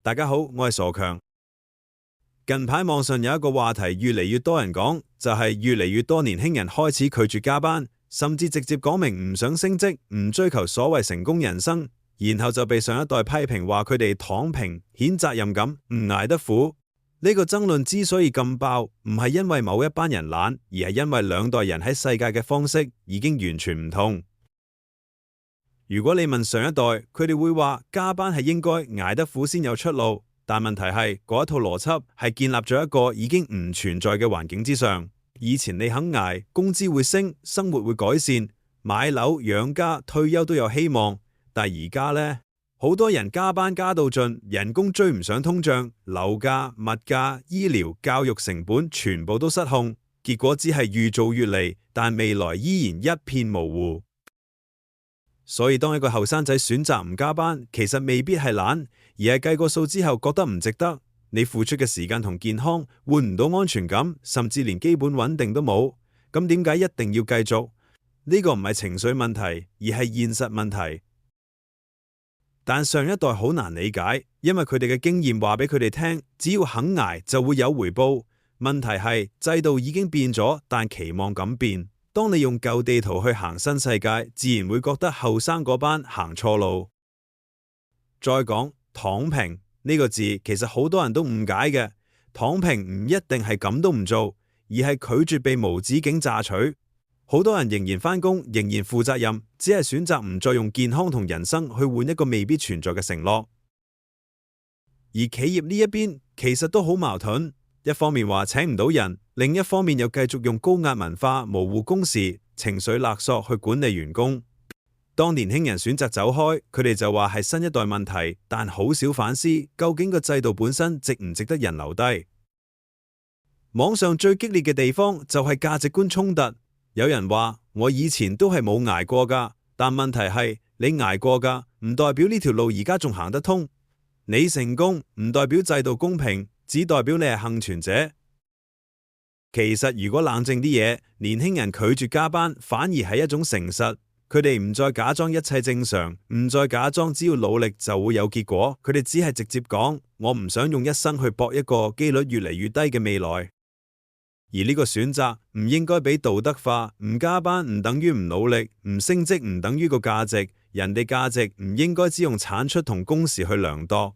大家好，我係傻強。近排網上有一個話題越嚟越多人講，就係越嚟越多年輕人開始拒絕加班，甚至直接講明唔想升職，唔追求所謂成功人生，然後就被上一代批評話佢哋躺平、顯責任感、唔捱得苦。呢個爭論之所以咁爆，唔係因為某一班人懶，而係因為兩代人喺世界嘅方式已經完全唔同。如果你問上一代，佢哋會話加班係應該，捱得苦先有出路。但問題係嗰一套邏輯係建立咗一個已經唔存在嘅環境之上。以前你肯捱，工資會升，生活會改善，買樓、養家、退休都有希望。但而家呢，好多人加班加到盡，人工追唔上通脹，樓價、物價、醫療、教育成本全部都失控，結果只係越做越嚟，但未來依然一片模糊。所以當一個後生仔選擇唔加班，其實未必係懶，而係計個數之後覺得唔值得。你付出嘅時間同健康換唔到安全感，甚至連基本穩定都冇，咁點解一定要繼續？呢個唔係情緒問題，而係現實問題。但上一代好難理解，因為佢哋嘅經驗話俾佢哋聽，只要肯捱就會有回報。問題係制度已經變咗，但期望咁變。當你用舊地圖去行新世界，自然會覺得後生嗰班行錯路。再講躺平呢個字，其實好多人都誤解嘅。躺平唔一定係咁都唔做，而係拒絕被無止境榨取。好多人仍然返工，仍然負責任，只係選擇唔再用健康同人生去換一個未必存在嘅承諾。而企業呢一邊其實都好矛盾，一方面話請唔到人，另一方面又繼續用高壓文化、模糊工時、情緒勒索去管理員工。當年輕人選擇走開，佢哋就話係新一代問題，但好少反思究竟個制度本身值唔值得人留低。網上最激烈嘅地方就係價值觀衝突。有人話我以前都係冇捱過㗎，但問題係你捱過㗎，唔代表呢條路而家仲行得通。你成功唔代表制度公平，只代表你係幸存者。其實如果冷靜啲嘢，年輕人拒絕加班反而係一種誠實。佢哋唔再假裝一切正常，唔再假裝只要努力就會有結果。佢哋只係直接講，我唔想用一生去搏一個機率越嚟越低嘅未來。而呢個選擇唔應該被道德化，唔加班唔等於唔努力，唔升職唔等於個價值，人哋價值唔應該只用產出同工時去量度。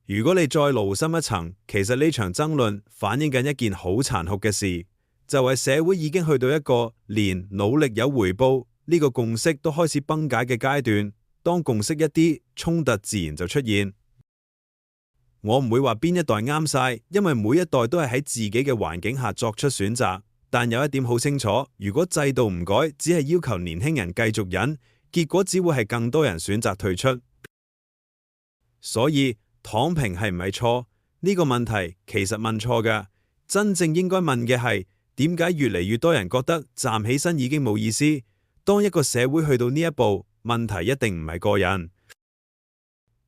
如果你再勞深一層，其實呢場爭論反映緊一件好殘酷嘅事，就係社會已經去到一個連努力有回報呢個共識都開始崩解嘅階段。當共識一啲，衝突自然就出現。我唔會話邊一代啱晒，因為每一代都係喺自己嘅環境下作出選擇。但有一點好清楚，如果制度唔改，只係要求年輕人繼續忍，結果只會係更多人選擇退出。所以躺平係唔係錯？呢個問題其實問錯嘅。真正應該問嘅係，點解越嚟越多人覺得站起身已經冇意思？當一個社會去到呢一步，問題一定唔係個人。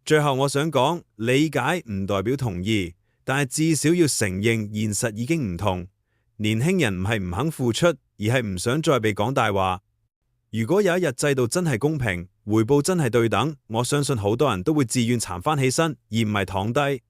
最後我想講，理解唔代表同意，但係至少要承認現實已經唔同。年輕人唔係唔肯付出，而係唔想再被講大話。如果有一日制度真係公平，回報真係對等，我相信好多人都會自願撐返起身，而唔係躺低。